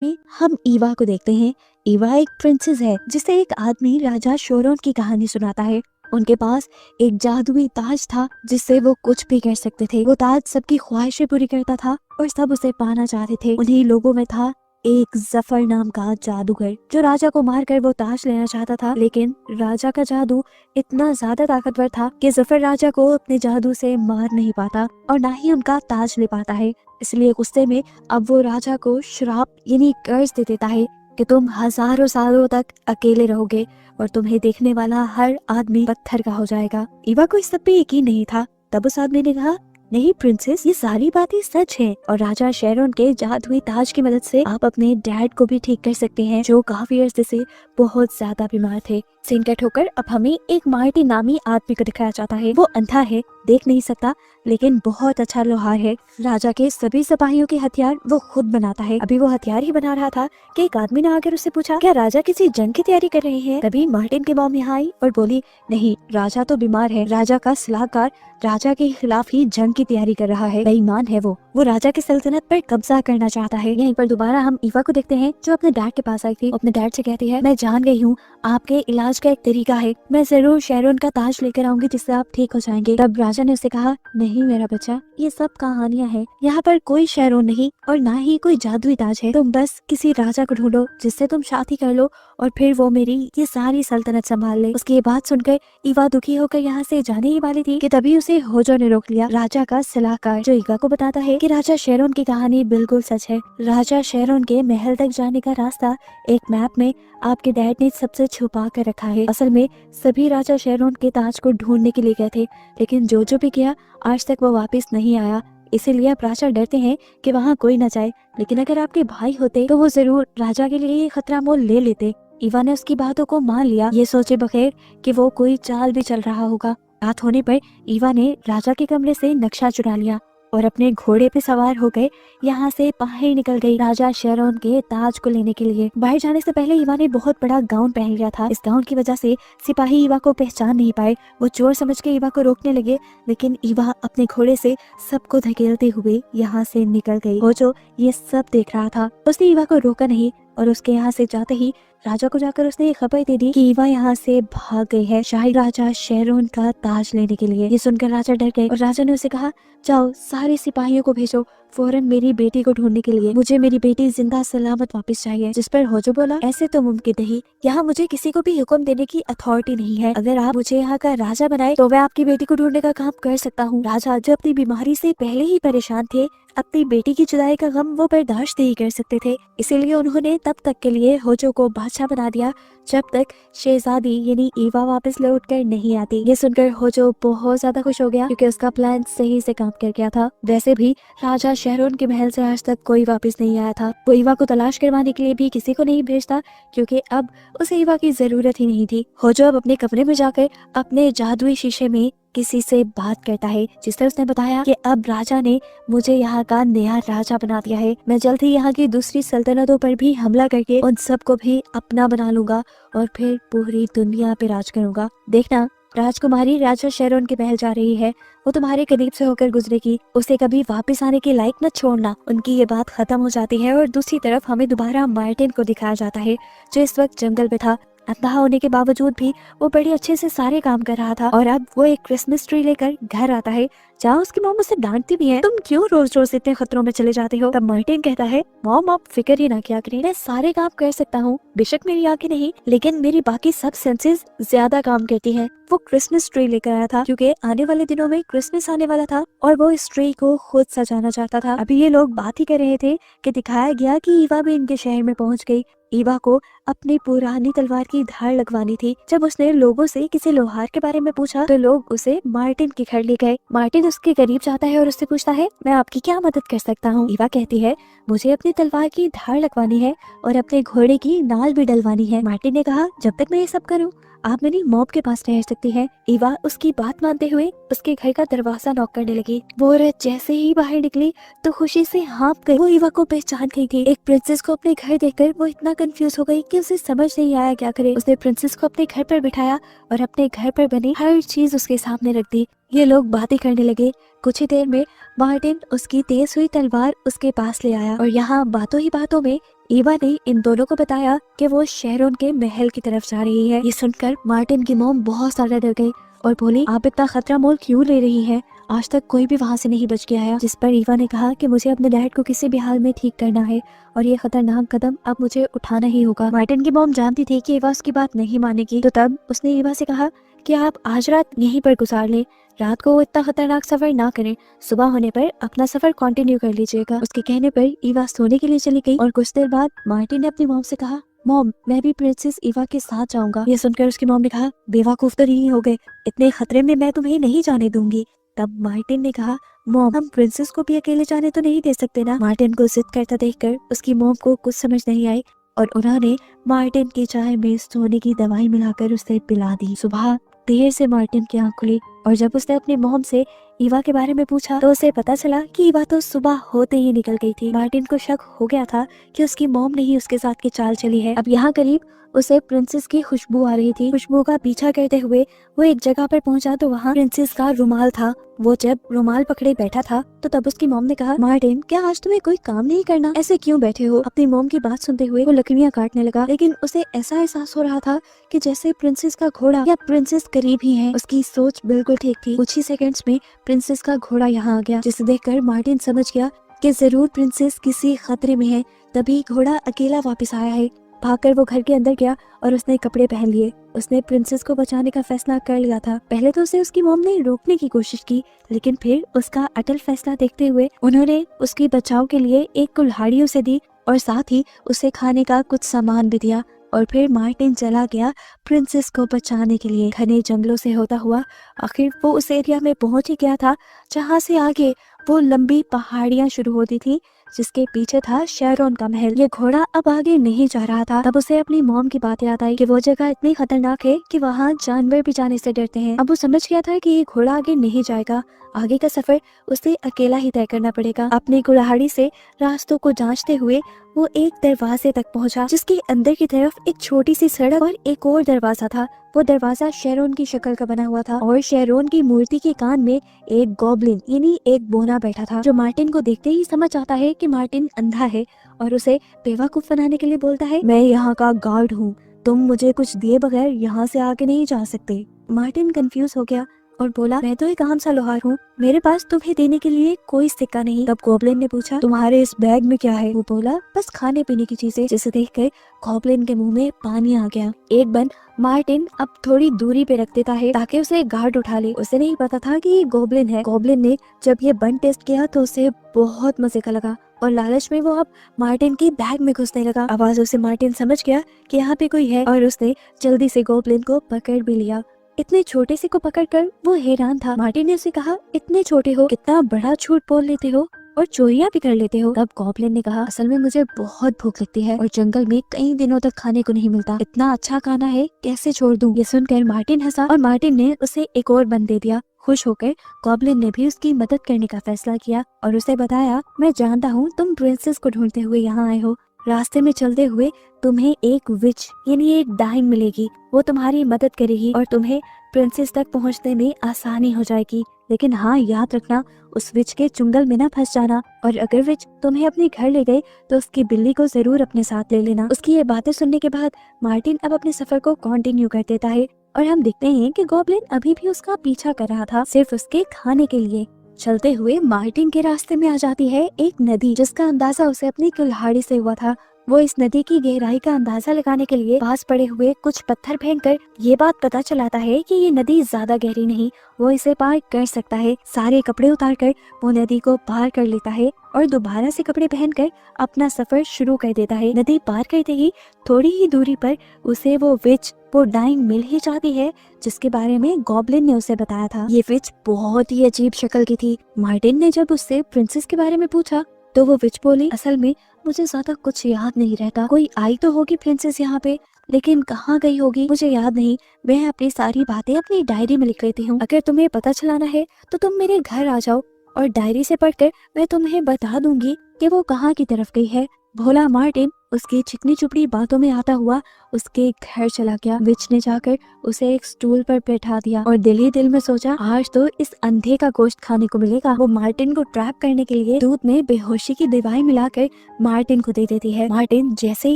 हम ईवा को देखते हैं। ईवा एक प्रिंसेस है जिसे एक आदमी राजा शोरोन की कहानी सुनाता है। उनके पास एक जादुई ताज था जिससे वो कुछ भी कर सकते थे। वो ताज सबकी ख्वाहिशें पूरी करता था और सब उसे पाना चाहते थे। उन्हीं लोगों में था एक जफर नाम का जादूगर जो राजा को मारकर वो ताज लेना चाहता था, लेकिन राजा का जादू इतना ज्यादा ताकतवर था कि जफर राजा को अपने जादू से मार नहीं पाता और ना ही उनका ताज ले पाता है। इसलिए गुस्से में अब वो राजा को श्राप यानी कर्ज दे देता है कि तुम हजारों सालों तक अकेले रहोगे और तुम्हें देखने वाला हर आदमी पत्थर का हो जाएगा। ईवा को इस सब पे यकीन नहीं था। तब उस आदमी ने कहा, नहीं प्रिंसेस, ये सारी बातें सच हैं और राजा शेरोन के जादुई ताज की मदद से आप अपने डैड को भी ठीक कर सकते हैं जो काफी अर्से से बहुत ज्यादा बीमार थे। सीन कट होकर अब हमें एक मार्टिन नामी आदमी को दिखाया जाता है। वो अंधा है, देख नहीं सकता, लेकिन बहुत अच्छा लोहार है। राजा के सभी सिपाहियों के हथियार वो खुद बनाता है। अभी वो हथियार ही बना रहा था कि एक आदमी ने आकर उससे पूछा, क्या राजा किसी जंग की तैयारी कर रहे हैं? तभी मार्टिन की मॉम यहाँ आई और बोली, नहीं, राजा तो बीमार है। राजा का सलाहकार राजा के खिलाफ ही जंग की तैयारी कर रहा है। बेईमान है वो राजा की सल्तनत पर कब्जा करना चाहता है। यहीं पर दोबारा हम ईवा को देखते हैं जो अपने डैड के पास आई थी। अपने डैड से कहती है, मैं जान गई हूँ आपके इलाज का एक तरीका है, मैं जरूर शेरोन का ताज लेकर आऊंगी जिससे आप ठीक हो जाएंगे। तब राजा ने उससे कहा, नहीं मेरा बच्चा, ये सब कहानियां हैं, यहाँ पर कोई शेरोन नहीं और ना ही कोई जादुई ताज है। तुम बस किसी राजा को ढूंढो जिससे तुम शादी कर लो और फिर वो मेरी ये सारी सल्तनत संभाल ले। उसकी ये बात सुनकर ईवा दुखी होकर यहाँ से जाने ही वाली थी कि तभी उसे होजो ने रोक लिया, राजा का सलाहकार, जो ईवा को बताता है कि राजा शेरोन की कहानी बिल्कुल सच है। राजा शेरोन के महल तक जाने का रास्ता एक मैप में आपके डैड ने सबसे छुपा कर रखा है। असल में सभी राजा शेरोन के ताज को ढूंढने के लिए गए थे, लेकिन जो भी किया आज तक वो वापस नहीं आया। इसीलिए अब राजा डरते हैं कि वहाँ कोई न जाए, लेकिन अगर आपके भाई होते तो वो जरूर राजा के लिए ये खतरा मोल ले लेते। ईवा ने उसकी बातों को मान लिया, ये सोचे बगैर कि वो कोई चाल भी चल रहा होगा। रात होने पर ईवा ने राजा के कमरे से नक्शा चुरा लिया और अपने घोड़े पे सवार हो गए यहाँ से बाहर निकल गई राजा शेरोन के ताज को लेने के लिए। बाहर जाने से पहले ईवा ने बहुत बड़ा गाउन पहन लिया था। इस गाउन की वजह से सिपाही ईवा को पहचान नहीं पाए। वो चोर समझ के ईवा को रोकने लगे, लेकिन ईवा अपने घोड़े से सबको धकेलते हुए यहाँ से निकल गई। वो जो ये सब देख रहा था, उसने ईवा को रोका नहीं और उसके यहाँ से जाते ही राजा को जाकर उसने ये खबर दे दी कि ईवा यहाँ से भाग गई है शाही राजा शेरोन का ताज लेने के लिए। ये सुनकर राजा डर गए और राजा ने उसे कहा, जाओ सारे सिपाहियों को भेजो फौरन मेरी बेटी को ढूंढने के लिए। मुझे मेरी बेटी जिंदा सलामत वापस चाहिए। जिस पर होजो बोला, ऐसे तो मुमकिन नहीं, यहाँ मुझे किसी को भी हुक्म देने की अथॉरिटी नहीं है। अगर आप मुझे यहाँ का राजा बनाए तो मैं आपकी बेटी को ढूंढने का काम कर सकता हूँ। राजा जो अपनी बीमारी से पहले ही परेशान थे, अपनी बेटी की जुदाई का गम वो बर्दाश्त नहीं कर सकते थे, इसीलिए उन्होंने तब तक के लिए होजो को बादशाह बना दिया जब तक शहजादी यानी ईवा वापस लौट कर नहीं आती। ये सुनकर होजो बहुत ज्यादा खुश हो गया क्योंकि उसका प्लान सही से काम कर गया था। वैसे भी राजा शेरोन के महल से आज तक कोई वापस नहीं आया था। वो ईवा को तलाश करवाने के लिए भी किसी को नहीं भेजता क्योंकि अब उसे ईवा की जरूरत ही नहीं थी। होजो अब अपने कमरे में जाकर अपने जादुई शीशे में किसी से बात करता है, जिससे उसने बताया कि अब राजा ने मुझे यहाँ का नया राजा बना दिया है। मैं जल्द ही यहाँ की दूसरी सल्तनतों पर भी हमला करके उन सबको भी अपना बना लूंगा और फिर पूरी दुनिया पे राज करूंगा। देखना, राजकुमारी राजा शेरोन के महल जा रही है, वो तुम्हारे करीब से होकर गुजरेगी, उसे कभी वापस आने के लायक न छोड़ना। उनकी ये बात खत्म हो जाती है और दूसरी तरफ हमें दोबारा मार्टिन को दिखाया जाता है जो इस वक्त जंगल में था। अंधा होने के बावजूद भी वो बड़े अच्छे से सारे काम कर रहा था और अब वो एक क्रिसमस ट्री लेकर घर आता है जहाँ उसकी मॉम उसे डांटती भी है, तुम क्यों रोज रोज इतने खतरों में चले जाते हो। तब मार्टिन कहता है, मॉम आप फिक्र ही ना किया करें, मैं सारे काम कर सकता हूँ। बेशक मेरी आंखें नहीं, लेकिन मेरी बाकी सब सेंसेस ज्यादा काम करती हैं। वो क्रिसमस ट्री लेकर आया था क्योंकि आने वाले दिनों में क्रिसमस आने वाला था और वो इस ट्री को खुद सजाना चाहता था। अभी ये लोग बात ही कर रहे थे कि दिखाया गया कि ईवा भी इनके शहर में पहुंच गई। ईवा को अपनी पुरानी तलवार की धार लगवानी थी। जब उसने लोगों से किसी लोहार के बारे में पूछा तो लोग उसे मार्टिन के घर ले गए। मार्टिन उसके करीब जाता है और उससे पूछता है, मैं आपकी क्या मदद कर सकता हूँ। ईवा कहती है, मुझे अपनी तलवार की धार लगवानी है और अपने घोड़े की नाल भी डलवानी है। मार्टिन ने कहा, जब तक मैं ये सब करूँ आप मेरी मॉम के पास ठहर सकती है। ईवा उसकी बात मानते हुए उसके घर का दरवाजा नॉक करने लगी। वो औरत जैसे ही बाहर निकली तो खुशी से हाँप गई। वो ईवा को पहचान गई थी। एक प्रिंसेस को अपने घर देखकर वो इतना कंफ्यूज हो गई कि उसे समझ नहीं आया क्या करे। उसने प्रिंसेस को अपने घर पर बिठाया और अपने घर पर बनी हर चीज उसके सामने रख दी। ये लोग बातें करने लगे। कुछ ही देर में मार्टिन उसकी तेज हुई तलवार उसके पास ले आया और यहाँ बातों ही बातों में ईवा ने इन दोनों को बताया कि वो शेरोन के महल की तरफ जा रही है। ये सुनकर मार्टिन की मॉम बहुत ज्यादा डर गई और बोली, आप इतना खतरा मोल क्यों ले रही हैं? आज तक कोई भी वहाँ से नहीं बच के आया। जिस पर ईवा ने कहा कि मुझे अपने डैड को किसी भी हाल में ठीक करना है और ये खतरनाक कदम अब मुझे उठाना ही होगा। मार्टिन की मॉम जानती थी कि ईवा उसकी बात नहीं मानेगी, तो तब उसने ईवा से कहा कि आप आज रात यहीं पर गुजार लें, रात को इतना खतरनाक सफर ना करें, सुबह होने पर अपना सफर कंटिन्यू कर लीजिएगा। उसके कहने पर ईवा सोने के लिए चली गई और कुछ देर बाद मार्टिन ने अपनी मॉम से कहा, मॉम मैं भी प्रिंसेस ईवा के साथ जाऊंगा। ये सुनकर उसकी मॉम ने कहा, बेवकूफ तो नहीं हो गए, इतने खतरे में मैं तुम्हें नहीं जाने दूंगी। तब मार्टिन ने कहा, मॉम हम प्रिंसेस को भी अकेले जाने तो नहीं दे सकते ना। मार्टिन को जिद करता देखकर उसकी मॉम को कुछ समझ नहीं आई और उन्होंने मार्टिन की चाय में सोने की दवाई मिलाकर उसे पिला दी। सुबह देर से मार्टिन की आंख खुली और जब उसने अपनी मॉम से ईवा के बारे में पूछा तो उसे पता चला कि ईवा तो सुबह होते ही निकल गई थी। मार्टिन को शक हो गया था कि उसकी मॉम ने ही उसके साथ की चाल चली है। अब यहाँ करीब उसे प्रिंसेस की खुशबू आ रही थी। खुशबू का पीछा करते हुए वो एक जगह पर पहुंचा तो वहाँ प्रिंसेस का रुमाल था। वो जब रुमाल पकड़े बैठा था तो तब उसकी मॉम ने कहा, मार्टिन क्या आज तुम्हें कोई काम नहीं करना, ऐसे क्यों बैठे हो? अपनी मॉम की बात सुनते हुए वो लकड़ियां काटने लगा, लेकिन उसे ऐसा एहसास हो रहा था कि जैसे प्रिंसेस का घोड़ा या प्रिंसेस करीब ही है। उसकी सोच बिल्कुल ठीक थी। कुछ ही सेकंड्स में प्रिंसेस का घोड़ा यहाँ आ गया, जिसे देखकर मार्टिन समझ गया कि जरूर प्रिंसेस किसी खतरे में है, तभी घोड़ा अकेला वापस आया है। भागकर वो घर के अंदर गया और उसने कपड़े पहन लिए। उसने प्रिंसेस को बचाने का फैसला कर लिया था। पहले तो उसे उसकी मॉम ने रोकने की कोशिश की, लेकिन फिर उसका अटल फैसला देखते हुए उन्होंने उसकी बचाव के लिए एक कुल्हाड़ी उसे दी और साथ ही उसे खाने का कुछ सामान भी दिया। और फिर मार्टिन चला गया प्रिंसेस को बचाने के लिए। घने जंगलों से होता हुआ आखिर वो उस एरिया में पहुंच ही गया था जहाँ से आगे वो लंबी पहाड़ियाँ शुरू होती थी, जिसके पीछे था शेरोन का महल। ये घोड़ा अब आगे नहीं जा रहा था। तब उसे अपनी मॉम की बात याद आई कि वो जगह इतनी खतरनाक है कि वहाँ जानवर भी जाने से डरते हैं। अब वो समझ गया था कि ये घोड़ा आगे नहीं जाएगा, आगे का सफर उसे अकेला ही तय करना पड़ेगा। अपनी कुल्हाड़ी से रास्तों को जांचते हुए वो एक दरवाजे तक पहुंचा, जिसके अंदर की तरफ एक छोटी सी सड़क और एक और दरवाजा था। वो दरवाजा शेरोन की शक्ल का बना हुआ था और शेरोन की मूर्ति के कान में एक गॉब्लिन यानी एक बोना बैठा था, जो मार्टिन को देखते ही समझ आता है कि मार्टिन अंधा है और उसे बेवकूफ बनाने के लिए बोलता है, मैं यहाँ का गार्ड हूँ, तुम मुझे कुछ दिए बगैर यहाँ से आगे नहीं जा सकते। मार्टिन कंफ्यूज हो गया और बोला, मैं तो एक आम सा लोहार हूँ, मेरे पास तुम्हें देने के लिए कोई सिक्का नहीं। तब गॉब्लिन ने पूछा, तुम्हारे इस बैग में क्या है? वो बोला, बस खाने पीने की चीजें। जिसे देखकर गॉब्लिन के मुंह में पानी आ गया। एक बन मार्टिन अब थोड़ी दूरी पे रख देता है ताकि उसे गार्ड उठा ले। उसे नहीं पता था कि ये गॉब्लिन है। गॉब्लिन ने जब ये बन टेस्ट किया तो उसे बहुत मजे का लगा और लालच में वो अब मार्टिन के बैग में घुसने लगा। आवाज से मार्टिन समझ गया कि यहाँ पे कोई है और उसने जल्दी से गॉब्लिन को पकड़ भी लिया। इतने छोटे से को पकड़कर वो हैरान था। मार्टिन ने उसे कहा, इतने छोटे हो, कितना बड़ा झूठ बोल लेते हो और चोरियां भी कर लेते हो। तब गॉब्लिन ने कहा, असल में मुझे बहुत भूख लगती है और जंगल में कई दिनों तक खाने को नहीं मिलता, इतना अच्छा खाना है कैसे छोड़ दूं? ये सुनकर मार्टिन हंसा और मार्टिन ने उसे एक और बन दे दिया। खुश होकर गॉब्लिन ने भी उसकी मदद करने का फैसला किया और उसे बताया, मैं जानता हूँ तुम प्रिंसेस को ढूंढते हुए यहाँ आए हो, रास्ते में चलते हुए तुम्हें एक विच यानी एक डाइन मिलेगी, वो तुम्हारी मदद करेगी और तुम्हें प्रिंसेस तक पहुंचने में आसानी हो जाएगी। लेकिन हाँ, याद रखना उस विच के चुंगल में ना फंस जाना और अगर विच तुम्हें अपने घर ले गई तो उसकी बिल्ली को जरूर अपने साथ ले लेना। उसकी ये बातें सुनने के बाद मार्टिन अब अपने सफर को कंटिन्यू कर देता है और हम देखते हैं कि गॉब्लिन अभी भी उसका पीछा कर रहा था, सिर्फ उसके खाने के लिए। चलते हुए मार्टिन के रास्ते में आ जाती है एक नदी, जिसका अंदाजा उसे अपनी कुल्हाड़ी से हुआ था। वो इस नदी की गहराई का अंदाजा लगाने के लिए पास पड़े हुए कुछ पत्थर फेंककर ये बात पता चलाता है कि ये नदी ज्यादा गहरी नहीं, वो इसे पार कर सकता है। सारे कपड़े उतारकर वो नदी को पार कर लेता है और दोबारा से कपड़े पहनकर अपना सफर शुरू कर देता है। नदी पार करते ही थोड़ी ही दूरी पर उसे वो विच, वो डाइन मिल ही जाती है जिसके बारे में गॉब्लिन ने उसे बताया था। ये विच बहुत ही अजीब शक्ल की थी। मार्टिन ने जब उससे प्रिंसेस के बारे में पूछा तो वो विच बोली, असल में मुझे ज्यादा कुछ याद नहीं रहता, कोई आई तो होगी प्रिंसेस यहाँ पे, लेकिन कहाँ गई होगी मुझे याद नहीं। मैं अपनी सारी बातें अपनी डायरी में लिख लेती हूँ, अगर तुम्हें पता चलाना है तो तुम मेरे घर आ जाओ और डायरी से पढ़कर मैं तुम्हें बता दूंगी कि वो कहाँ की तरफ गई है। भोला मार्टिन उसकी चिकनी चुपड़ी बातों में आता हुआ उसके घर चला गया। विच ने जाकर उसे एक स्टूल पर बैठा दिया और दिल ही दिल में सोचा, आज तो इस अंधे का गोश्त खाने को मिलेगा। वो मार्टिन को ट्रैप करने के लिए दूध में बेहोशी की दवाई मिलाकर मार्टिन को दे देती है। मार्टिन जैसे ही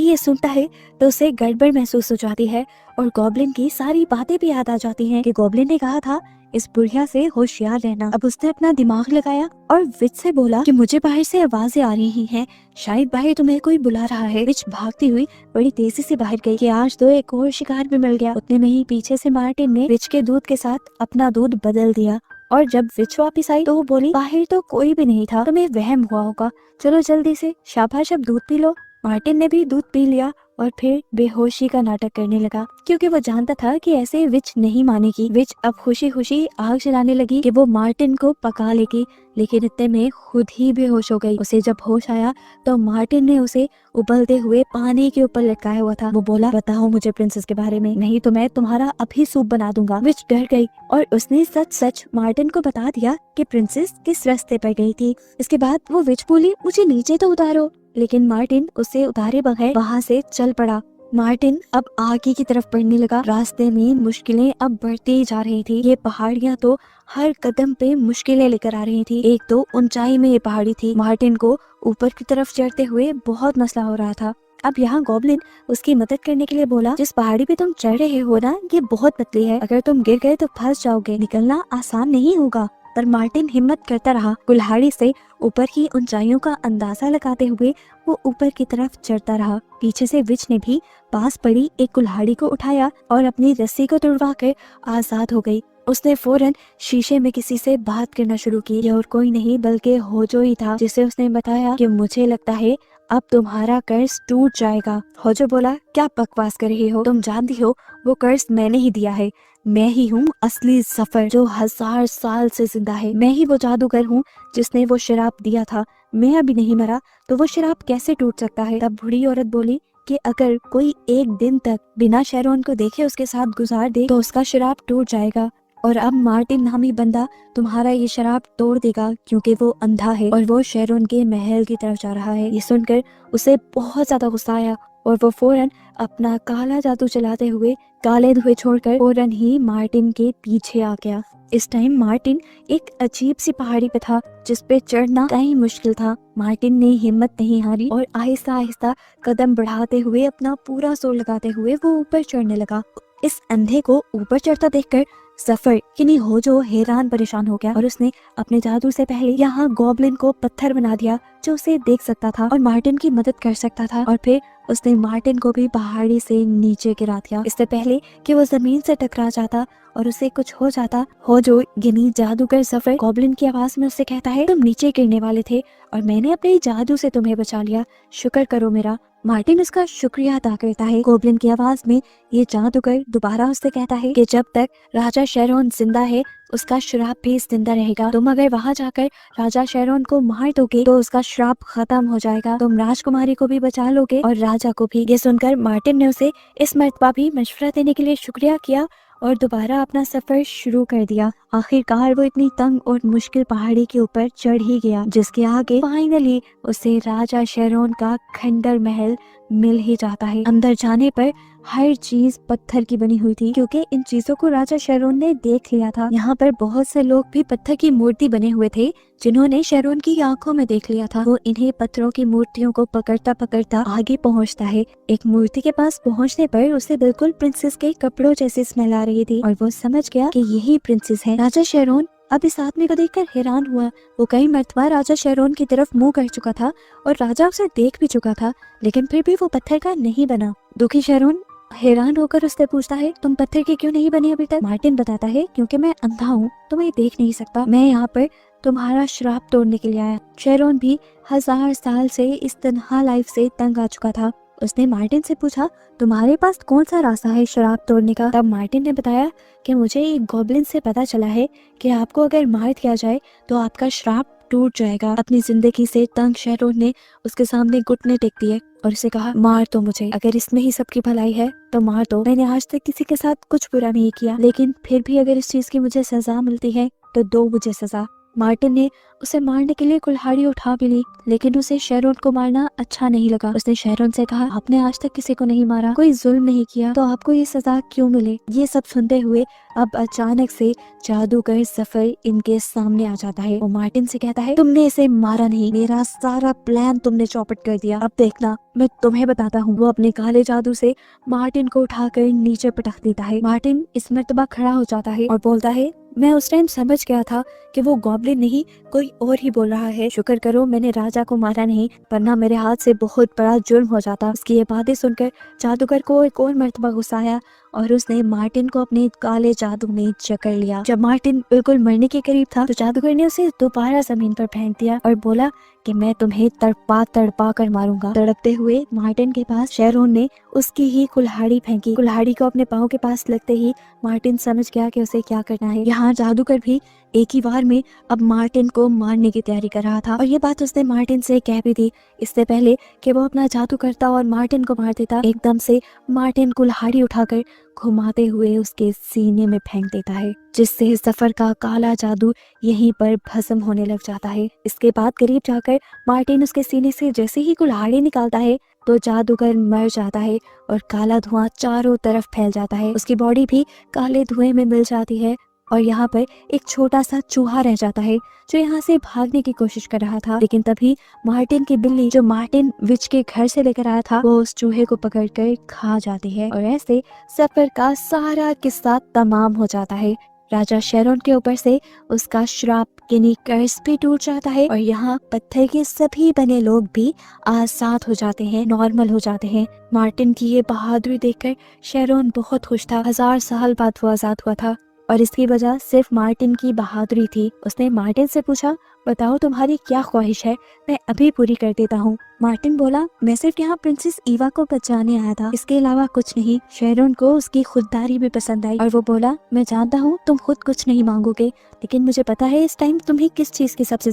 ये सुनता है तो उसे गड़बड़ महसूस हो जाती है और गॉब्लिन की सारी बातें भी याद आ जाती हैं कि गॉब्लिन ने कहा था इस बुढ़िया से होशियार रहना। अब उसने अपना दिमाग लगाया और विच से बोला कि मुझे बाहर से आवाजें आ रही हैं, शायद बाहर तुम्हें कोई बुला रहा है। विच भागती हुई बड़ी तेजी से बाहर गई कि आज तो एक और शिकार भी मिल गया। उतने में ही पीछे से मार्टिन ने विच के दूध के साथ अपना दूध बदल दिया और जब विच वापस आई तो वो बोली, बाहर तो कोई भी नहीं था, तुम्हें वहम हुआ होगा, चलो जल्दी से शाबाश अब दूध पी लो। मार्टिन ने भी दूध पी लिया और फिर बेहोशी का नाटक करने लगा क्योंकि वो जानता था कि ऐसे विच नहीं मानेगी। विच अब खुशी खुशी आग जलाने लगी कि वो मार्टिन को पका लेगी, लेकिन इतने में खुद ही बेहोश हो गई। उसे जब होश आया तो मार्टिन ने उसे उबलते हुए पानी के ऊपर लटकाया हुआ था। वो बोला, बताओ मुझे प्रिंसेस के बारे में, नहीं तो मैं तुम्हारा अभी सूप बना दूंगा। विच डर गई और उसने सच सच मार्टिन को बता दिया कि प्रिंसेस किस रास्ते पर गई थी। इसके बाद वो विच बोली, मुझे नीचे तो उतारो, लेकिन मार्टिन उसे उतारे बगैर वहाँ से चल पड़ा। मार्टिन अब आगे की तरफ बढ़ने लगा। रास्ते में मुश्किलें अब बढ़ती जा रही थी। ये पहाड़ियाँ तो हर कदम पे मुश्किलें लेकर आ रही थी। एक तो ऊंचाई में ये पहाड़ी थी। मार्टिन को ऊपर की तरफ चढ़ते हुए बहुत मसला हो रहा था। अब यहाँ गॉब्लिन उसकी मदद करने के लिए बोला, जिस पहाड़ी पे तुम चढ़ रहे हो ना, ये बहुत पतली है, अगर तुम गिर गए तो फंस जाओगे, निकलना आसान नहीं होगा। पर मार्टिन हिम्मत करता रहा। कुल्हाड़ी से ऊपर की ऊंचाइयों का अंदाजा लगाते हुए वो ऊपर की तरफ चढ़ता रहा। पीछे से विच ने भी पास पड़ी एक कुल्हाड़ी को उठाया और अपनी रस्सी को तुड़वा कर आजाद हो गई। उसने फौरन शीशे में किसी से बात करना शुरू की। ये और कोई नहीं बल्कि होजो ही था, जिसे उसने बताया कि मुझे लगता है अब तुम्हारा कर्ज टूट जाएगा। होजो बोला, क्या बकवास कर रही हो, तुम जानती हो वो कर्ज मैंने ही दिया है। मैं ही हूँ असली जफर जो 1000 साल से जिंदा है। मैं ही वो जादूगर हूँ जिसने वो शराब दिया था। मैं अभी नहीं मरा तो वो शराब कैसे टूट सकता है। तब बूढ़ी औरत बोली कि अगर कोई एक दिन तक बिना शेरोन को देखे उसके साथ गुजार दे तो उसका शराब टूट जाएगा, और अब मार्टिन नामी बंदा तुम्हारा ये शराब तोड़ देगा क्योंकि वो अंधा है और वो शेरोन के महल की तरफ जा रहा है। ये सुनकर उसे बहुत ज्यादा गुस्सा आया और वो फौरन अपना काला जादू चलाते हुए काले धुएं छोड़कर फौरन ही मार्टिन के पीछे आ गया। इस टाइम मार्टिन एक अजीब सी पहाड़ी पे था जिस पे चढ़ना कहीं मुश्किल था। मार्टिन ने हिम्मत नहीं हारी और आहिस्ता आहिस्ता कदम बढ़ाते हुए अपना पूरा जोर लगाते हुए वो ऊपर चढ़ने लगा। इस अंधे को ऊपर चढ़ता देखकर जफर यानी होजो हैरान परेशान हो गया और उसने अपने जादू से पहले यहाँ गॉब्लिन को पत्थर बना दिया जो उसे देख सकता था और मार्टिन की मदद कर सकता था, और फिर उसने मार्टिन को भी पहाड़ी से नीचे गिरा दिया इससे पहले कि वो जमीन से टकरा जाता और उसे कुछ हो जाता। होजो यानी जादूगर जफर गॉब्लिन की आवाज में उससे कहता है, तुम नीचे गिरने वाले थे और मैंने अपने जादू से तुम्हें बचा लिया, शुक्र करो मेरा। मार्टिन उसका शुक्रिया अदा करता है। गॉब्लिन की आवाज में ये जादूगर दोबारा उससे कहता है कि जब तक राजा शेरोन जिंदा है उसका श्राप भी जिंदा रहेगा। तुम अगर वहाँ जाकर राजा शेरोन को मार दोगे तो उसका श्राप खत्म हो जाएगा। तुम राजकुमारी को भी बचा लोगे और राजा को भी। ये सुनकर मार्टिन ने उसे इस मर्तबा भी मशवरा देने के लिए शुक्रिया किया और दोबारा अपना सफर शुरू कर दिया। आखिरकार वो इतनी तंग और मुश्किल पहाड़ी के ऊपर चढ़ ही गया जिसके आगे फाइनली उसे राजा शेरोन का खंडर महल मिल ही जाता है। अंदर जाने पर हर चीज पत्थर की बनी हुई थी क्योंकि इन चीजों को राजा शेरोन ने देख लिया था। यहाँ पर बहुत से लोग भी पत्थर की मूर्ति बने हुए थे जिन्होंने शेरोन की आंखों में देख लिया था। वो इन्हीं पत्थरों की मूर्तियों को पकड़ता पकड़ता आगे पहुँचता है। एक मूर्ति के पास पहुँचने पर उसे बिल्कुल प्रिंसेस के कपड़ों जैसी स्मेल आ रही थी और वो समझ गया कि यही प्रिंसेस है। राजा शेरोन अब इस आदमी को देखकर हैरान हुआ। वो कई मर्तबा राजा शेरोन की तरफ मुंह कर चुका था और राजा उसे देख भी चुका था, लेकिन फिर भी वो पत्थर का नहीं बना। दुखी शेरोन हैरान होकर उससे पूछता है, तुम पत्थर के क्यों नहीं बने अभी तक? मार्टिन बताता है, क्योंकि मैं अंधा हूँ तो मैं देख नहीं सकता। मैं यहाँ पर तुम्हारा श्राप तोड़ने के लिए आया। शेरोन भी 1000 साल से इस तन्हा लाइफ से तंग आ चुका था। उसने मार्टिन से पूछा, तुम्हारे पास कौन सा रास्ता है श्राप तोड़ने का? तब मार्टिन ने बताया कि मुझे एक गॉब्लिन से पता चला है कि आपको अगर मार दिया जाए तो आपका श्राप टूट जाएगा। अपनी जिंदगी से तंग शेरोन ने उसके सामने घुटने टेक दिए और उसे कहा, मार तो मुझे, अगर इसमें ही सबकी भलाई है तो मार दो। मैंने आज तक किसी के साथ कुछ बुरा नहीं किया, लेकिन फिर भी अगर इस चीज की मुझे सजा मिलती है तो दो मुझे सजा। मार्टिन ने उसे मारने के लिए कुल्हाड़ी उठा भी ली, लेकिन उसे शेरोन को मारना अच्छा नहीं लगा। उसने शेरोन से कहा, आपने आज तक किसी को नहीं मारा, कोई जुल्म नहीं किया, तो आपको ये सजा क्यों मिले? ये सब सुनते हुए अब अचानक से जादूगर जफर इनके सामने आ जाता है। वो मार्टिन से कहता है, तुमने इसे मारा नहीं, मेरा सारा प्लान तुमने चौपट कर दिया, अब देखना मैं तुम्हें बताता हूँ। वो अपने काले जादू से मार्टिन को उठाकर नीचे पटक देता है। मार्टिन इस मर्तबा खड़ा हो जाता है और बोलता है, मैं उस टाइम समझ गया था कि वो गॉब्लिन नहीं कोई और ही बोल रहा है। शुक्र करो मैंने राजा को मारा नहीं, वरना मेरे हाथ से बहुत बड़ा जुर्म हो जाता। उसकी ये बातें सुनकर जादूगर को एक और मर्तबा गुस्सा आया और उसने मार्टिन को अपने काले जादू में जकड़ लिया। जब मार्टिन बिल्कुल मरने के करीब था तो जादूगर ने उसे दोबारा जमीन पर फेंक दिया और बोला कि मैं तुम्हें तड़पा तड़पा कर मारूंगा। तड़पते हुए मार्टिन के पास शेरोन ने उसकी ही कुल्हाड़ी फेंकी। कुल्हाड़ी को अपने पाँव के पास लगते ही मार्टिन समझ गया कि उसे क्या करना है। यहाँ जादूगर भी एक ही बार में अब मार्टिन को मारने की तैयारी कर रहा था और ये बात उसने मार्टिन से कह भी दी इससे पहले कि वो अपना जादू करता और मार्टिन को मार देता। एकदम से मार्टिन कुल्हाड़ी उठाकर घुमाते हुए उसके सीने में फेंक देता है, जिससे जफर का काला जादू यहीं पर भस्म होने लग जाता है। इसके बाद करीब जाकर मार्टिन उसके सीने से जैसे ही कुल्हाड़ी निकालता है तो जादूगर मर जाता है और काला धुआं चारों तरफ फैल जाता है। उसकी बॉडी भी काले धुएं में मिल जाती है और यहाँ पर एक छोटा सा चूहा रह जाता है जो यहाँ से भागने की कोशिश कर रहा था। लेकिन तभी मार्टिन की बिल्ली जो मार्टिन विच के घर से लेकर आया था वो उस चूहे को पकड़कर खा जाती है और ऐसे सफर का सारा किस्सा तमाम हो जाता है। राजा शेरोन के ऊपर से उसका श्राप यानी कर्ज भी टूट जाता है और यहाँ पत्थर के सभी बने लोग भी आजाद हो जाते हैं, नॉर्मल हो जाते हैं। मार्टिन की ये बहादुरी देखकर शेरोन बहुत खुश था। 1000 साल बाद वो आजाद हुआ था और इसकी वजह सिर्फ मार्टिन की बहादुरी थी। उसने मार्टिन से पूछा, बताओ तुम्हारी क्या ख्वाहिश है, मैं अभी पूरी कर देता हूँ। मार्टिन बोला, मैं सिर्फ यहाँ प्रिंसेस ईवा को बचाने आया था, इसके अलावा कुछ नहीं। शेरोन को उसकी खुददारी भी पसंद आई और वो बोला, मैं जानता हूँ तुम खुद कुछ नहीं मांगोगे, लेकिन मुझे पता है इस टाइम तुम्हें किस चीज की सबसे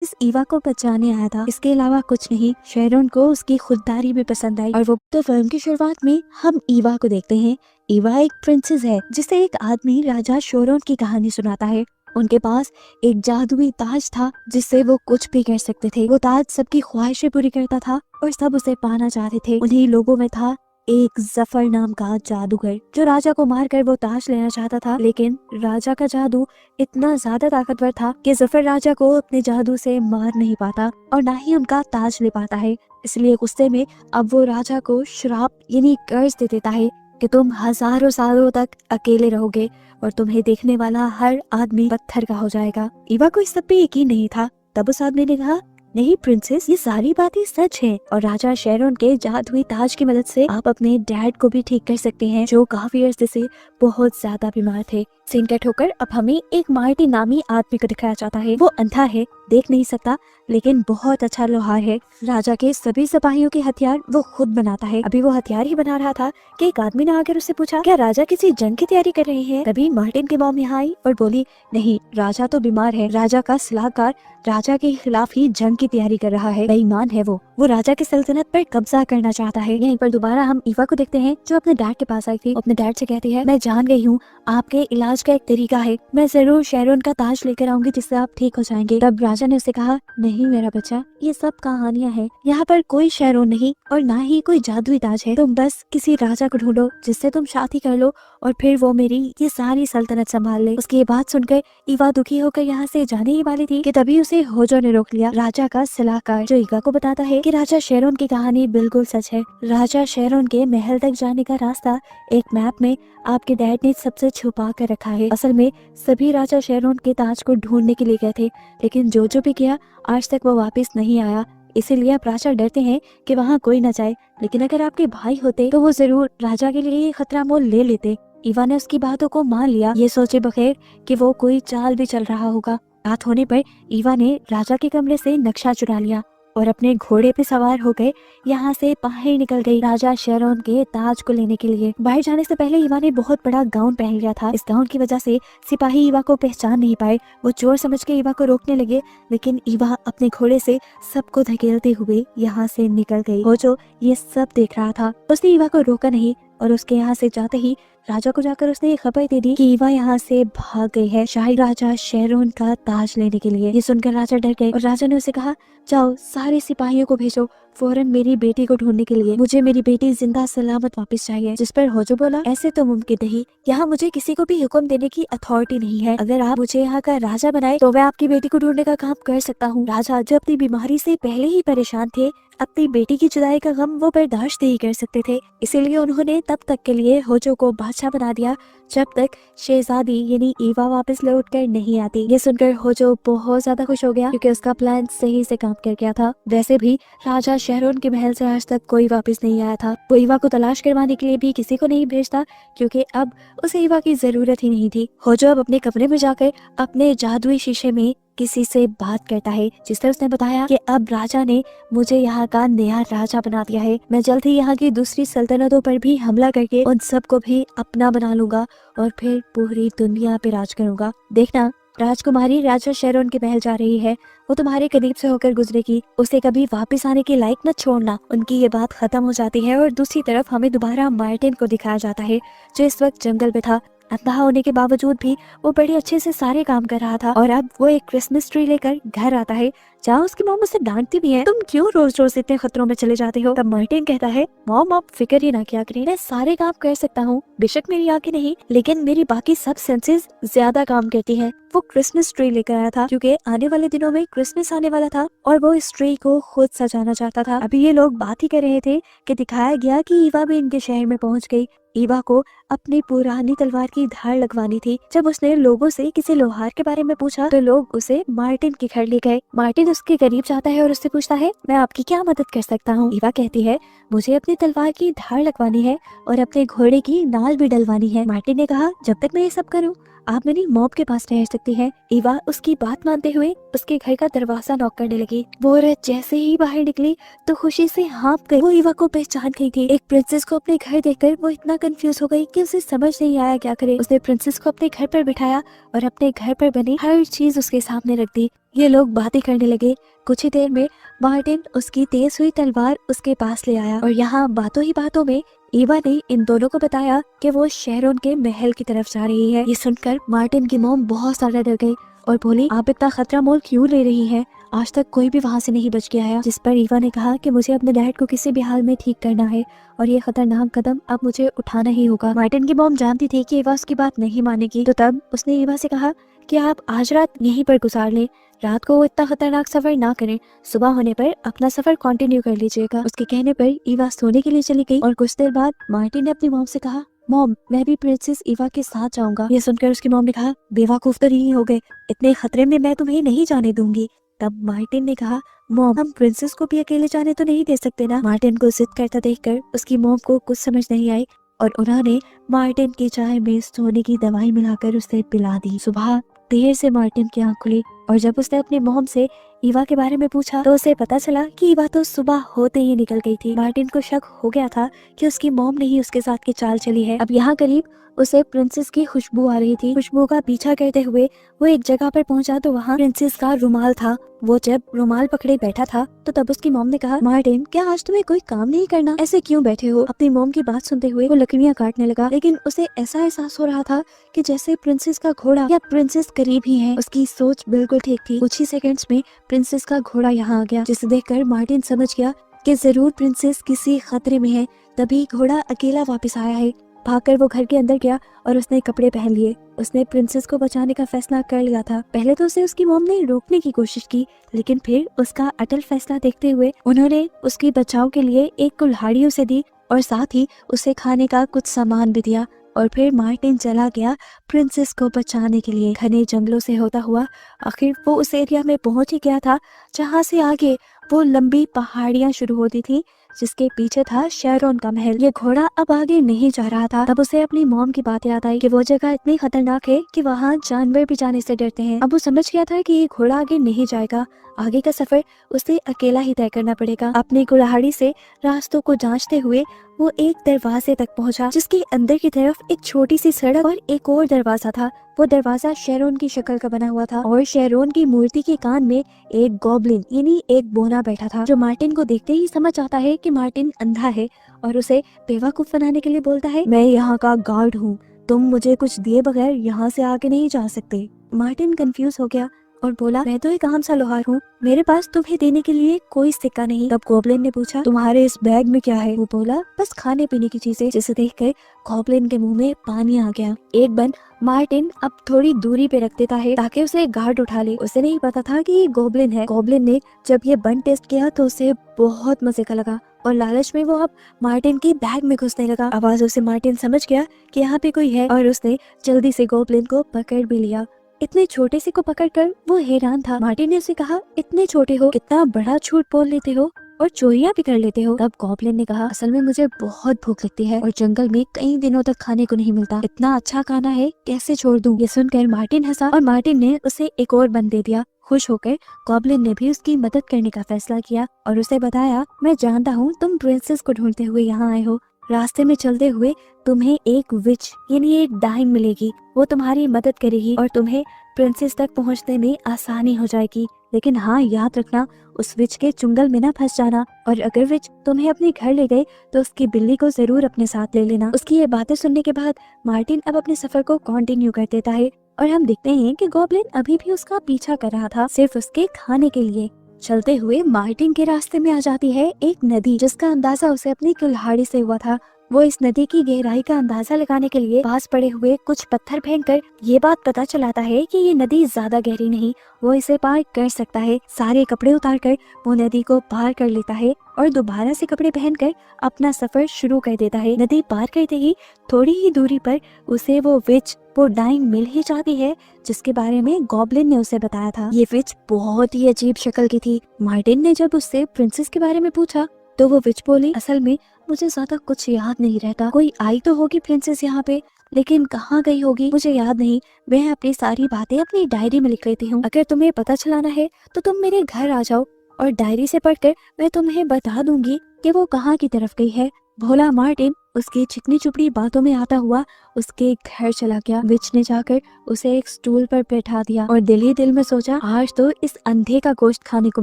इस ईवा को बचाने आया था, इसके अलावा कुछ नहीं। शेरोन को उसकी खुददारी भी पसंद आई और वो तो फिल्म की शुरुआत में हम ईवा को देखते हैं। ईवा एक प्रिंसेस है जिसे एक आदमी राजा शोरोन की कहानी सुनाता है। उनके पास एक जादुई ताज था जिससे वो कुछ भी कर सकते थे। वो ताज सबकी ख्वाहिशें पूरी करता था और सब उसे पाना चाहते थे। उन्हीं लोगों में था एक जफर नाम का जादूगर जो राजा को मारकर वो ताज लेना चाहता था, लेकिन राजा का जादू इतना ज्यादा ताकतवर था कि जफर राजा को अपने जादू से मार नहीं पाता और ना ही उनका ताज ले पाता है। इसलिए गुस्से में अब वो राजा को श्राप यानी कर्ज दे देता है कि तुम हजारों सालों तक अकेले रहोगे और तुम्हें देखने वाला हर आदमी पत्थर का हो जाएगा। ईवा को इस सब पे यकीन नहीं था। तब उस आदमी ने कहा, नहीं प्रिंसेस, ये सारी बातें सच हैं और राजा शेरोन के जादुई ताज की मदद से आप अपने डैड को भी ठीक कर सकते हैं जो काफी अर्से से बहुत ज्यादा बीमार थे। सीन कट होकर अब हमें एक मार्टिन नामी आदमी को दिखाया जाता है। वो अंधा है, देख नहीं सकता, लेकिन बहुत अच्छा लोहार है। राजा के सभी सिपाहियों के हथियार वो खुद बनाता है। अभी वो हथियार ही बना रहा था कि एक आदमी ने आकर उससे पूछा, क्या राजा किसी जंग की तैयारी कर रहे हैं? तभी मार्टिन की मॉम यहाँ आई और बोली, नहीं, राजा तो बीमार है। राजा का सलाहकार राजा के खिलाफ ही जंग की तैयारी कर रहा है। बेईमान है वो राजा की सल्तनत पर कब्जा करना चाहता है। यहीं पर दोबारा हम ईवा को देखते हैं जो अपने डैड के पास आई थी। अपने डैड से कहती है, मैं जान गई हूँ आपके इलाज का एक तरीका है, मैं जरूर शेरोन का ताज लेकर आऊंगी जिससे आप ठीक हो जाएंगे। तब राजा ने उसे कहा, नहीं मेरा बच्चा, ये सब कहानियां हैं, यहाँ पर कोई शेरोन नहीं और ना ही कोई जादुई ताज है। तुम बस किसी राजा को ढूंढो जिससे तुम शादी कर लो और फिर वो मेरी ये सारी सल्तनत संभाल ले। उसकी ये बात सुनकर ईवा दुखी होकर यहाँ से जाने ही वाली थी कि तभी उसे होजो ने रोक लिया, राजा का सलाहकार, जो ईवा को बताता है कि राजा शेरोन की कहानी बिल्कुल सच है। राजा शेरोन के महल तक जाने का रास्ता एक मैप में आपके डैड ने सबसे छुपा कर रखा है। असल में सभी राजा शेरोन के ताज को ढूंढने के लिए गए थे, लेकिन जो भी किया आज तक वो वापस नहीं आया। इसीलिए आप राजा डरते हैं कि वहाँ कोई न जाए, लेकिन अगर आपके भाई होते तो वो जरूर राजा के लिए ये खतरा मोल ले लेते। ईवा ने उसकी बातों को मान लिया, ये सोचे बगैर कि वो कोई चाल भी चल रहा होगा। रात होने पर ईवा ने राजा के कमरे से नक्शा चुरा लिया और अपने घोड़े पे सवार होकर यहाँ से बाहर निकल गई राजा शेरोन के ताज को लेने के लिए। बाहर जाने से पहले ईवा ने बहुत बड़ा गाउन पहन लिया था। इस गाउन की वजह से सिपाही ईवा को पहचान नहीं पाए। वो चोर समझ के ईवा को रोकने लगे, लेकिन ईवा अपने घोड़े से सबको धकेलते हुए यहाँ से निकल गई। होजो ये सब देख रहा था, उसने ईवा को रोका नहीं और उसके यहाँ से जाते ही राजा को जाकर उसने ये खबर दे दी कि ईवा यहाँ से भाग गई है शाही राजा शेरोन का ताज लेने के लिए। ये सुनकर राजा डर गए और राजा ने उसे कहा, जाओ सारे सिपाहियों को भेजो फौरन मेरी बेटी को ढूंढने के लिए। मुझे मेरी बेटी जिंदा सलामत वापस चाहिए। जिस पर होजो बोला, ऐसे तो मुमकिन नहीं, यहाँ मुझे किसी को भी हुक्म देने की अथॉरिटी नहीं है। अगर आप मुझे यहाँ का राजा बनाए तो मैं आपकी बेटी को ढूंढने का काम कर सकता हूँ। राजा जो अपनी बीमारी से पहले ही परेशान थे, अपनी बेटी की जुदाई का गम वो बर्दाश्त नहीं कर सकते थे, इसीलिए उन्होंने तब तक के लिए होजो को बादशाह बना दिया जब तक शहजादी यानी ईवा वापस लौट कर नहीं आती। ये सुनकर होजो बहुत ज्यादा खुश हो गया क्योंकि उसका प्लान सही से काम कर गया था। वैसे भी राजा शेरोन के महल से आज तक कोई वापस नहीं आया था। वो ईवा को तलाश करवाने के लिए भी किसी को नहीं भेजता क्योंकि अब उसे ईवा की जरूरत ही नहीं थी। होजो अब अपने कमरे में जाकर अपने जादुई शीशे में किसी से बात करता है, जिससे उसने बताया कि अब राजा ने मुझे यहाँ का नया राजा बना दिया है। मैं जल्द ही यहाँ की दूसरी सल्तनतों पर भी हमला करके उन सबको भी अपना बना लूंगा और फिर पूरी दुनिया पे राज करूंगा। देखना, राजकुमारी राजा शेरोन के महल जा रही है, वो तुम्हारे करीब से होकर गुजरेगी, उसे कभी वापस आने की लायक न छोड़ना। उनकी ये बात खत्म हो जाती है और दूसरी तरफ हमें दोबारा मार्टिन को दिखाया जाता है, जो इस वक्त जंगल में था। अंधा होने के बावजूद भी वो बड़े अच्छे से सारे काम कर रहा था और अब वो एक क्रिसमस ट्री लेकर घर आता है, जहाँ उसकी मॉम उसे डांटती भी है, तुम क्यों रोज रोज इतने खतरों में चले जाते हो। तब मार्टिन कहता है, मॉम आप फिक्र ही ना किया करें, मैं सारे काम कर सकता हूँ। बेशक मेरी आंखें नहीं, लेकिन मेरी बाकी सब सेंसेस ज्यादा काम करती है। वो क्रिसमस ट्री लेकर आया था क्योंकि आने वाले दिनों में क्रिसमस आने वाला था और वो इस ट्री को खुद सजाना चाहता था। अभी ये लोग बात ही कर रहे थे कि दिखाया गया कि ईवा भी इनके शहर में पहुंच गई। ईवा को अपनी पुरानी तलवार की धार लगवानी थी। जब उसने लोगों से किसी लोहार के बारे में पूछा तो लोग उसे मार्टिन के घर ले गए। मार्टिन उसके करीब जाता है और उससे पूछता है, मैं आपकी क्या मदद कर सकता हूँ। ईवा कहती है, मुझे अपनी तलवार की धार लगवानी है और अपने घोड़े की नाल भी डलवानी है। मार्टिन ने कहा, जब तक मैं ये सब करूँ आप मेरी मॉम के पास ठहर सकती है। ईवा उसकी बात मानते हुए उसके घर का दरवाजा नॉक करने लगी। वो औरत जैसे ही बाहर निकली तो खुशी से हाँप गई। वो ईवा को पहचान गई थी। एक प्रिंसेस को अपने घर देखकर वो इतना कंफ्यूज हो गई कि उसे समझ नहीं आया क्या करे। उसने प्रिंसेस को अपने घर पर बिठाया और अपने घर पर बनी हर चीज उसके सामने रख दी। ये लोग बातें करने लगे। कुछ ही देर में मार्टिन उसकी तेज हुई तलवार उसके पास ले आया और यहाँ बातों ही बातों में ईवा ने इन दोनों को बताया कि वो शेरोन के महल की तरफ जा रही है। ये सुनकर मार्टिन की मॉम बहुत ज्यादा डर गई और बोली, आप इतना खतरा मोल क्यों ले रही हैं? आज तक कोई भी वहाँ से नहीं बच के आया। जिस पर ईवा ने कहा कि मुझे अपने डैड को किसी भी हाल में ठीक करना है और ये खतरनाक कदम अब मुझे उठाना ही होगा। मार्टिन की मॉम जानती थी कि ईवा उसकी बात नहीं मानेगी, तो तब उसने ईवा से कहा कि आप आज रात यहीं पर गुजार लें। रात को वो इतना खतरनाक सफर ना करें, सुबह होने पर अपना सफर कंटिन्यू कर लीजिएगा। उसके कहने पर ईवा सोने के लिए चली गई और कुछ देर बाद मार्टिन ने अपनी मॉम से कहा, मॉम मैं भी प्रिंसेस ईवा के साथ जाऊंगा। ये सुनकर उसकी मॉम ने कहा, बेवकूफ तो नहीं हो गए, इतने खतरे में मैं तुम्हें नहीं जाने दूंगी। तब मार्टिन ने कहा, मॉम हम प्रिंसेस को भी अकेले जाने तो नहीं दे सकते ना। मार्टिन को जिद करता देखकर उसकी मॉम को कुछ समझ नहीं आई और उन्होंने मार्टिन की चाय में सोने की दवाई मिलाकर उसे पिला दी। सुबह देर से मार्टिन की आंख खुली और जब उसने अपनी मॉम से ईवा के बारे में पूछा तो उसे पता चला कि ईवा तो सुबह होते ही निकल गई थी। मार्टिन को शक हो गया था कि उसकी मॉम ने ही उसके साथ की चाल चली है। अब यहाँ करीब उसे प्रिंसेस की खुशबू आ रही थी। खुशबू का पीछा करते हुए वो एक जगह पर पहुंचा तो वहाँ प्रिंसेस का रुमाल था। वो जब रुमाल पकड़े बैठा था तो तब उसकी मॉम ने कहा, मार्टिन क्या आज तुम्हें कोई काम नहीं करना? ऐसे क्यों बैठे हो? अपनी मॉम की बात सुनते हुए वो लकड़ियाँ काटने लगा, लेकिन उसे ऐसा एहसास हो रहा था कि जैसे प्रिंसेस का घोड़ा या प्रिंसेस करीब ही है। उसकी सोच बिल्कुल ठीक थी। कुछ ही सेकंड्स में प्रिंसेस का घोड़ा यहाँ आ गया, जिसे देखकर मार्टिन समझ गया कि जरूर प्रिंसेस किसी खतरे में है, तभी घोड़ा अकेला वापस आया है। भागकर वो घर के अंदर गया और उसने कपड़े पहन लिए। उसने प्रिंसेस को बचाने का फैसला कर लिया था। पहले तो उसे उसकी मॉम ने रोकने की कोशिश की, लेकिन फिर उसका अटल फैसला देखते हुए उन्होंने उसकी बचाव के लिए एक कुल्हाड़ी उसे दी और साथ ही उसे खाने का कुछ सामान भी दिया। और फिर मार्टिन चला गया प्रिंसेस को बचाने के लिए। घने जंगलों से होता हुआ आखिर वो उस एरिया में पहुंच ही गया था जहाँ से आगे वो लंबी पहाड़ियाँ शुरू होती थी, जिसके पीछे था शेरोन का महल। ये घोड़ा अब आगे नहीं जा रहा था। तब उसे अपनी मॉम की बात याद आई कि वो जगह इतनी खतरनाक है कि वहाँ जानवर भी जाने से डरते हैं। अब वो समझ गया था कि ये घोड़ा आगे नहीं जाएगा। आगे का सफर उसे अकेला ही तय करना पड़ेगा। अपनी कुल्हाड़ी से रास्तों को जांचते हुए वो एक दरवाजे तक पहुंचा, जिसके अंदर की तरफ एक छोटी सी सड़क और एक और दरवाजा था। वो दरवाजा शेरोन की शक्ल का बना हुआ था और शेरोन की मूर्ति के कान में एक गॉब्लिन यानी एक बोना बैठा था, जो मार्टिन को देखते ही समझ आता है कि मार्टिन अंधा है और उसे बेवकूफ बनाने के लिए बोलता है, मैं यहाँ का गार्ड हूँ, तुम मुझे कुछ दिए बगैर यहाँ से आगे नहीं जा सकते। मार्टिन कंफ्यूज हो गया और बोला, मैं तो एक आम सा लोहार हूँ, मेरे पास तुम्हें देने के लिए कोई सिक्का नहीं। तब गॉब्लिन ने पूछा, तुम्हारे इस बैग में क्या है? वो बोला, बस खाने पीने की चीजें। जिसे देखकर गॉब्लिन के मुंह में पानी आ गया। एक बन मार्टिन अब थोड़ी दूरी पे रख देता है ताकि उसे गार्ड उठा ले। उसे नहीं पता था कि ये गॉब्लिन है। गॉब्लिन ने जब ये बन टेस्ट किया तो उसे बहुत मजे का लगा और लालच में वो अब मार्टिन के बैग में घुसने लगा। आवाजों से मार्टिन समझ गया कि यहाँ पे कोई है और उसने जल्दी से गॉब्लिन को पकड़ भी लिया। इतने छोटे से को पकड़कर वो हैरान था। मार्टिन ने उसे कहा, इतने छोटे हो, कितना बड़ा झूठ बोल लेते हो और चोरियां भी कर लेते हो। तब गॉब्लिन ने कहा, असल में मुझे बहुत भूख लगती है और जंगल में कई दिनों तक खाने को नहीं मिलता। इतना अच्छा खाना है, कैसे छोड़ दूं? ये सुनकर मार्टिन हंसा और मार्टिन ने उसे एक और बन दे दिया। खुश होकर गॉब्लिन ने भी उसकी मदद करने का फैसला किया और उसे बताया, मैं जानता हूँ तुम प्रिंसेस को ढूंढते हुए यहाँ आए हो। रास्ते में चलते हुए तुम्हें एक विच यानी एक डाइन मिलेगी, वो तुम्हारी मदद करेगी और तुम्हें प्रिंसेस तक पहुंचने में आसानी हो जाएगी। लेकिन हाँ, याद रखना, उस विच के चुंगल में ना फंस जाना और अगर विच तुम्हें अपने घर ले गए तो उसकी बिल्ली को जरूर अपने साथ ले लेना। उसकी ये बातें सुनने के बाद मार्टिन अब अपने सफर को कंटिन्यू कर देता है और हम देखते हैं कि गॉब्लिन अभी भी उसका पीछा कर रहा था, सिर्फ उसके खाने के लिए। चलते हुए मार्टिन के रास्ते में आ जाती है एक नदी, जिसका अंदाजा उसे अपनी कुल्हाड़ी से हुआ था। वो इस नदी की गहराई का अंदाजा लगाने के लिए पास पड़े हुए कुछ पत्थर फेंककर ये बात पता चलाता है कि ये नदी ज्यादा गहरी नहीं, वो इसे पार कर सकता है। सारे कपड़े उतारकर वो नदी को पार कर लेता है और दोबारा से कपड़े पहनकर अपना सफर शुरू कर देता है। नदी पार करते ही थोड़ी ही दूरी पर उसे वो विच, वो डाइन मिल ही जाती है जिसके बारे में गॉब्लिन ने उसे बताया था। ये विच बहुत ही अजीब शक्ल की थी। मार्टिन ने जब उससे प्रिंसेस के बारे में पूछा तो वो विच बोली, असल में मुझे ज्यादा कुछ याद नहीं रहता। कोई आई तो होगी प्रिंसेस यहाँ पे, लेकिन कहाँ गई होगी मुझे याद नहीं। मैं अपनी सारी बातें अपनी डायरी में लिख लेती हूँ। अगर तुम्हें पता चलाना है तो तुम मेरे घर आ जाओ और डायरी से पढ़कर मैं तुम्हें बता दूंगी कि वो कहाँ की तरफ गई है। भोला मार्टिन उसकी चिकनी चुपड़ी बातों में आता हुआ उसके घर चला गया। विच ने जाकर उसे एक स्टूल पर बैठा दिया और दिल ही दिल में सोचा, आज तो इस अंधे का गोश्त खाने को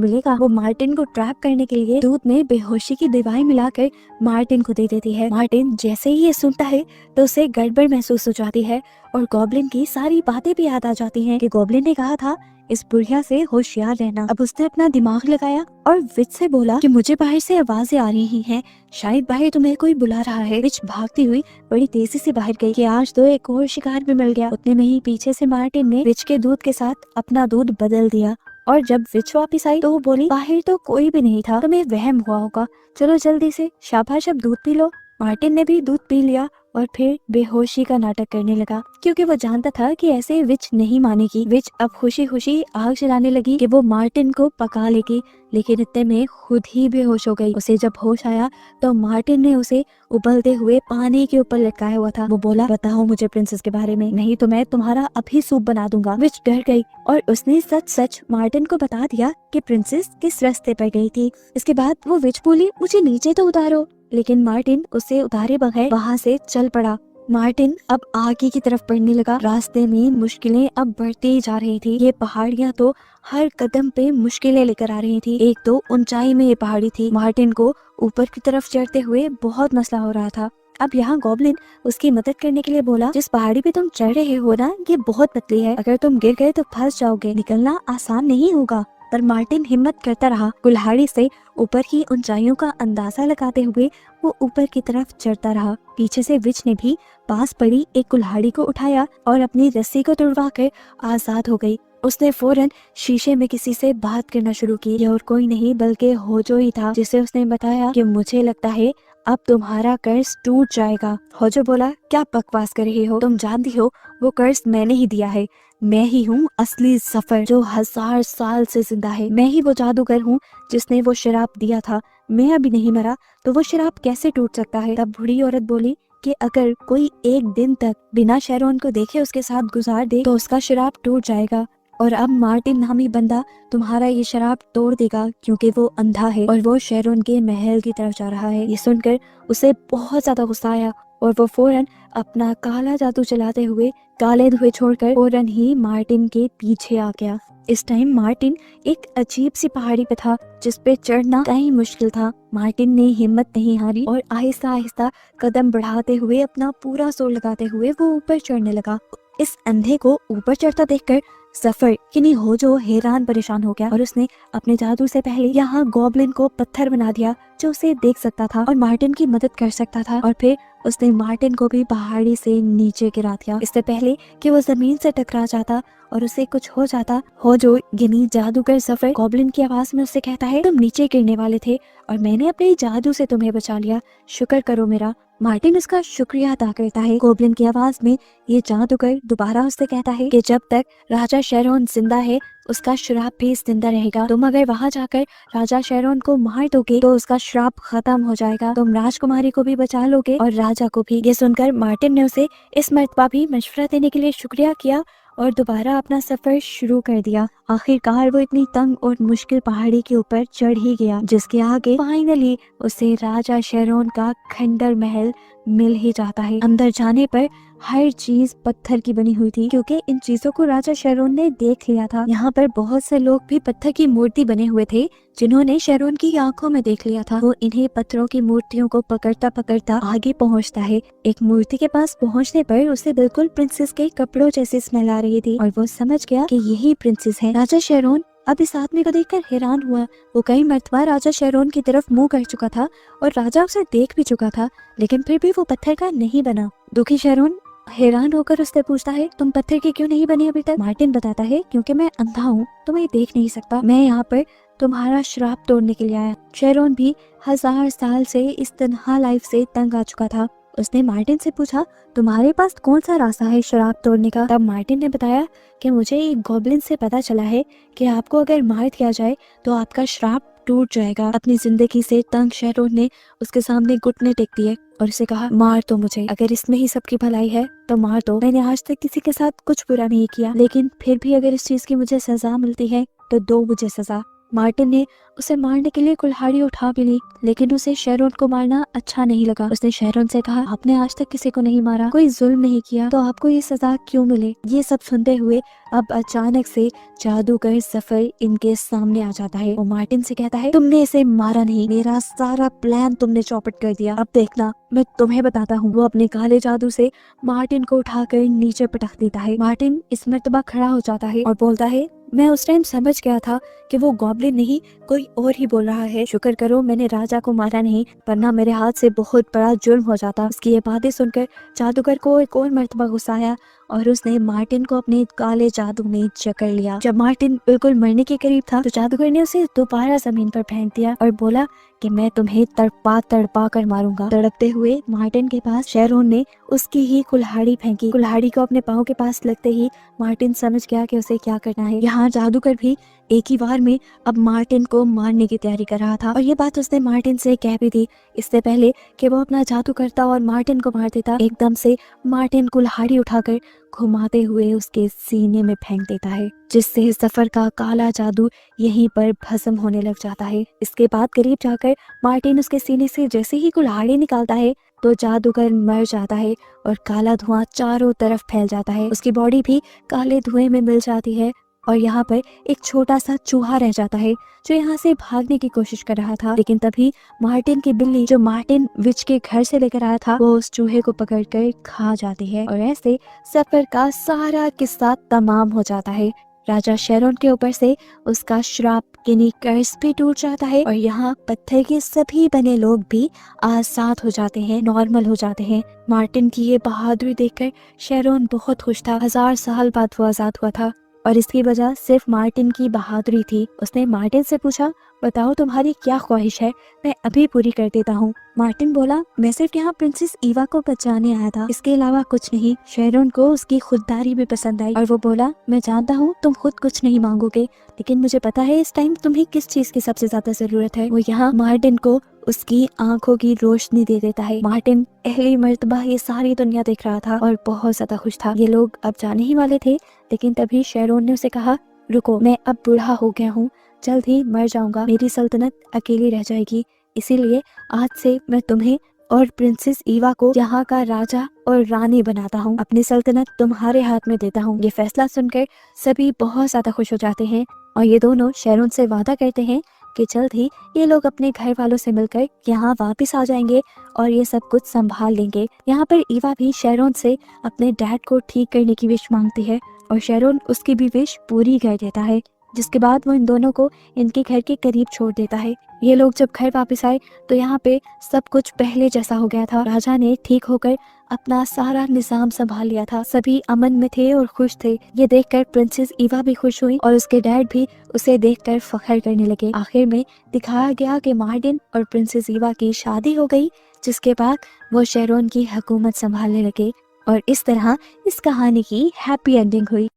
मिलेगा। वो मार्टिन को ट्रैप करने के लिए दूध में बेहोशी की दवाई मिलाकर मार्टिन को दे देती है। मार्टिन जैसे ही ये सुनता है तो उसे गड़बड़ महसूस हो जाती है और गॉब्लिन की सारी बातें भी याद आ जाती हैं कि गॉब्लिन ने कहा था इस बुढ़िया से होशियार रहना। अब उसने अपना दिमाग लगाया और विच से बोला कि मुझे बाहर से आवाजें आ रही हैं, शायद बाहर तुम्हें कोई बुला रहा है। विच भागती हुई बड़ी तेजी से बाहर गई कि आज तो एक और शिकार भी मिल गया। उतने में ही पीछे से मार्टिन ने विच के दूध के साथ अपना दूध बदल दिया और जब विच वापस आई तो वो बोली, बाहर तो कोई भी नहीं था, तुम्हें वहम हुआ होगा, चलो जल्दी से शाबाश अब दूध पी लो। मार्टिन ने भी दूध पी लिया और फिर बेहोशी का नाटक करने लगा, क्योंकि वो जानता था कि ऐसे विच नहीं मानेगी। विच अब खुशी खुशी आग जलाने लगी कि वो मार्टिन को पका लेगी, लेकिन इतने में खुद ही बेहोश हो गई। उसे जब होश आया तो मार्टिन ने उसे उबलते हुए पानी के ऊपर लटकाया हुआ था। वो बोला, बताओ मुझे प्रिंसेस के बारे में, नहीं तो मैं तुम्हारा अभी सूप बना दूंगा। विच डर गई और उसने सच सच मार्टिन को बता दिया कि प्रिंसेस किस रास्ते पर गई थी। इसके बाद वो विच बोली, मुझे नीचे तो उतारो, लेकिन मार्टिन उसे उतारे बगैर वहाँ से चल पड़ा। मार्टिन अब आगे की तरफ बढ़ने लगा। रास्ते में मुश्किलें अब बढ़ती जा रही थी। ये पहाड़ियाँ तो हर कदम पे मुश्किलें लेकर आ रही थी। एक तो ऊंचाई में ये पहाड़ी थी, मार्टिन को ऊपर की तरफ चढ़ते हुए बहुत मसला हो रहा था। अब यहाँ गॉब्लिन उसकी मदद करने के लिए बोला, जिस पहाड़ी पे तुम चढ़ रहे हो ना, ये बहुत पतली है, अगर तुम गिर गए तो फंस जाओगे, निकलना आसान नहीं होगा। पर मार्टिन हिम्मत करता रहा। कुल्हाड़ी से ऊपर की ऊंचाइयों का अंदाजा लगाते हुए वो ऊपर की तरफ चढ़ता रहा। पीछे से विच ने भी पास पड़ी एक कुल्हाड़ी को उठाया और अपनी रस्सी को तुड़वाकर आजाद हो गई। उसने फौरन शीशे में किसी से बात करना शुरू की। ये और कोई नहीं बल्कि होजो ही था, जिसे उसने बताया कि मुझे लगता है अब तुम्हारा कर्ज टूट जाएगा। होजो बोला, क्या बकवास कर रही हो, तुम जानती हो वो कर्ज मैंने ही दिया है। मैं ही हूँ असली जफर जो 1000 साल से जिंदा है। मैं ही वो जादूगर हूँ जिसने वो शराब दिया था। मैं अभी नहीं मरा तो वो शराब कैसे टूट सकता है। तब बूढ़ी औरत बोली कि अगर कोई एक दिन तक बिना शेरोन को देखे उसके साथ गुजार दे तो उसका शराब टूट जाएगा। और अब मार्टिन नामी बंदा तुम्हारा ये शराब तोड़ देगा क्योंकि वो अंधा है और वो शेरोन के महल की तरफ जा रहा है। ये सुनकर उसे बहुत ज्यादा गुस्सा आया और वो फौरन अपना काला जादू चलाते हुए काले धुएं छोड़कर फौरन ही मार्टिन के पीछे आ गया। इस टाइम मार्टिन एक अजीब सी पहाड़ी पे था जिस पे चढ़ना कहीं मुश्किल था। मार्टिन ने हिम्मत नहीं हारी और आहिस्ता आहिस्ता कदम बढ़ाते हुए अपना पूरा जोर लगाते हुए वो ऊपर चढ़ने लगा। इस अंधे को ऊपर चढ़ता देखकर जफर यानी होजो हैरान परेशान हो गया और उसने अपने जादू से पहले यहाँ गॉब्लिन को पत्थर बना दिया जो उसे देख सकता था और मार्टिन की मदद कर सकता था। और फिर उसने मार्टिन को भी पहाड़ी से नीचे गिरा दिया इससे पहले कि वो जमीन से टकरा जाता और उसे कुछ हो जाता। होजो यानी जादूगर जफर गॉब्लिन की आवाज में उससे कहता है, तुम नीचे गिरने वाले थे और मैंने अपने जादू से तुम्हें बचा लिया, शुक्र करो मेरा। मार्टिन उसका शुक्रिया अदा करता है। गॉब्लिन की आवाज में ये जादूगर दोबारा उससे कहता है कि जब तक राजा शेरोन जिंदा है उसका श्राप भी जिंदा रहेगा। तुम अगर वहां जाकर राजा शेरोन को मार दोगे तो उसका श्राप खत्म हो जाएगा। तुम राजकुमारी को भी बचा लोगे और राजा को भी। ये सुनकर मार्टिन ने उसे इस मर्तबा भी मशवरा देने के लिए शुक्रिया किया और दोबारा अपना सफर शुरू कर दिया। आखिरकार वो इतनी तंग और मुश्किल पहाड़ी के ऊपर चढ़ ही गया जिसके आगे फाइनली उसे राजा शेरोन का खंडर महल मिल ही जाता है। अंदर जाने पर हर चीज पत्थर की बनी हुई थी क्योंकि इन चीजों को राजा शेरोन ने देख लिया था। यहाँ पर बहुत से लोग भी पत्थर की मूर्ति बने हुए थे जिन्होंने शेरोन की आंखों में देख लिया था। वो इन्हीं पत्थरों की मूर्तियों को पकड़ता पकड़ता आगे पहुँचता है। एक मूर्ति के पास पहुँचने पर उसे बिल्कुल प्रिंसेस के कपड़ों जैसी स्मेल आ रही थी और वो समझ गया कि यही प्रिंसेस है। राजा शेरोन अब इस आदमी को देखकर हैरान हुआ। वो कई मर्तबा राजा शेरोन की तरफ मुंह कर चुका था और राजा उसे देख भी चुका था लेकिन फिर भी वो पत्थर का नहीं बना। दुखी शेरोन हैरान होकर उससे पूछता है, तुम पत्थर के क्यों नहीं बने अभी तक? मार्टिन बताता है, क्योंकि मैं अंधा हूँ तो मैं देख नहीं सकता। मैं यहाँ पर तुम्हारा श्राप तोड़ने के लिए आया। शेरोन भी 1000 साल से इस तन्हा लाइफ से तंग आ चुका था। उसने मार्टिन से पूछा, तुम्हारे पास कौन सा रास्ता है श्राप तोड़ने का? तब मार्टिन ने बताया कि मुझे एक गॉब्लिन से पता चला है कि आपको अगर मार दिया जाए तो आपका श्राप टूट जाएगा। अपनी जिंदगी से तंग शेरोन ने उसके सामने घुटने टेक दिए और उसे कहा, मार तो मुझे, अगर इसमें ही सबकी भलाई है तो मार दो। मैंने आज तक किसी के साथ कुछ बुरा नहीं किया लेकिन फिर भी अगर इस चीज की मुझे सजा मिलती है तो दो मुझे सजा। मार्टिन ने उसे मारने के लिए कुल्हाड़ी उठा भी ली लेकिन उसे शेरोन को मारना अच्छा नहीं लगा। उसने शेरोन से कहा, आपने आज तक किसी को नहीं मारा, कोई जुल्म नहीं किया, तो आपको ये सजा क्यों मिले? ये सब सुनते हुए अब अचानक से जादूगर जफर इनके सामने आ जाता है। वो मार्टिन से कहता है, तुमने इसे मारा नहीं, मेरा सारा प्लान तुमने चौपट कर दिया। अब देखना मैं तुम्हें बताता हूँ। वो अपने काले जादू से मार्टिन को उठाकर नीचे पटक देता है। मार्टिन इस मर्तबा खड़ा हो जाता है और बोलता है, मैं उस टाइम समझ गया था कि वो गॉब्लिन नहीं कोई और ही बोल रहा है। शुक्र करो मैंने राजा को मारा नहीं, वरना मेरे हाथ से बहुत बड़ा जुर्म हो जाता। उसकी ये बातें सुनकर जादूगर को एक और मर्तबा गुस्सा आया और उसने मार्टिन को अपने काले जादू में जकड़ लिया। जब मार्टिन बिल्कुल मरने के करीब था तो जादूगर ने उसे दोबारा जमीन पर फेंक दिया और बोला कि मैं तुम्हें तड़पा कर मारूंगा। तड़पते हुए मार्टिन के पास शेरोन ने उसकी ही कुल्हाड़ी फेंकी। कुल्हाड़ी को अपने पाँव के पास लगते ही मार्टिन समझ गया कि उसे क्या करना है। यहाँ जादूगर भी एक ही बार में अब मार्टिन को मारने की तैयारी कर रहा था और ये बात उसने मार्टिन से कह भी दी इससे पहले कि वो अपना जादू करता और मार्टिन को मार देता। एकदम से मार्टिन कुल्हाड़ी उठाकर घुमाते हुए उसके सीने में फेंक देता है जिससे जफर का काला जादू यहीं पर भस्म होने लग जाता है। इसके बाद करीब जाकर मार्टिन उसके सीने से जैसे ही कुल्हाड़ी निकालता है तो जादूगर मर जाता है और काला धुआं चारों तरफ फैल जाता है। उसकी बॉडी भी काले धुएं में मिल जाती है और यहाँ पर एक छोटा सा चूहा रह जाता है जो यहाँ से भागने की कोशिश कर रहा था। लेकिन तभी मार्टिन की बिल्ली जो मार्टिन विच के घर से लेकर आया था वो उस चूहे को पकड़कर खा जाती है और ऐसे सफर का सारा किस्सा तमाम हो जाता है। राजा शेरोन के ऊपर से उसका श्राप यानी कर्ज भी टूट जाता है और यहाँ पत्थर के सभी बने लोग भी आजाद हो जाते हैं, नॉर्मल हो जाते हैं। मार्टिन की ये बहादुरी देखकर शेरोन बहुत खुश था। 1000 साल बाद वो आजाद हुआ था और इसकी वजह सिर्फ मार्टिन की बहादुरी थी। उसने मार्टिन से पूछा, बताओ तुम्हारी क्या ख्वाहिश है, मैं अभी पूरी कर देता हूँ। मार्टिन बोला, मैं सिर्फ यहाँ प्रिंसेस ईवा को बचाने आया था, इसके अलावा कुछ नहीं। शेरोन को उसकी खुददारी भी पसंद आई और वो बोला, मैं जानता हूँ तुम खुद कुछ नहीं मांगोगे, लेकिन मुझे पता है इस टाइम तुम्हें किस चीज की सबसे ज्यादा जरूरत है। वो यहाँ मार्टिन को उसकी आंखों की रोशनी दे देता है। मार्टिन पहली मर्तबा ये सारी दुनिया देख रहा था और बहुत ज्यादा खुश था। ये लोग अब जाने ही वाले थे, लेकिन तभी शेरोन ने उसे कहा, रुको, मैं अब बूढ़ा हो गया हूँ, जल्द ही मर जाऊंगा, मेरी सल्तनत अकेली रह जाएगी, इसीलिए आज से मैं तुम्हें और प्रिंसेस ईवा को यहाँ का राजा और रानी बनाता हूँ, अपनी सल्तनत तुम्हारे हाथ में देता हूँ। ये फैसला सुनकर सभी बहुत ज्यादा खुश हो जाते हैं और ये दोनों शेरोन से वादा करते हैं कि जल्द ही ये लोग अपने घर वालों से मिलकर यहाँ वापस आ जाएंगे और ये सब कुछ संभाल लेंगे। यहाँ पर ईवा भी शेरोन से अपने डैड को ठीक करने की विश मांगती है और शेरोन उसकी भी विश पूरी कर देता है, जिसके बाद वो इन दोनों को इनके घर के करीब छोड़ देता है। ये लोग जब घर वापस आए तो यहाँ पे सब कुछ पहले जैसा हो गया था। राजा ने ठीक होकर अपना सारा निजाम संभाल लिया था, सभी अमन में थे और खुश थे। ये देखकर प्रिंसेस ईवा भी खुश हुई और उसके डैड भी उसे देखकर फख्र करने लगे। आखिर में दिखाया गया कि मार्टिन और प्रिंसेस ईवा की शादी हो गई, जिसके बाद वो शेरोन की हुकूमत संभालने लगे और इस तरह इस कहानी की हैप्पी एंडिंग हुई।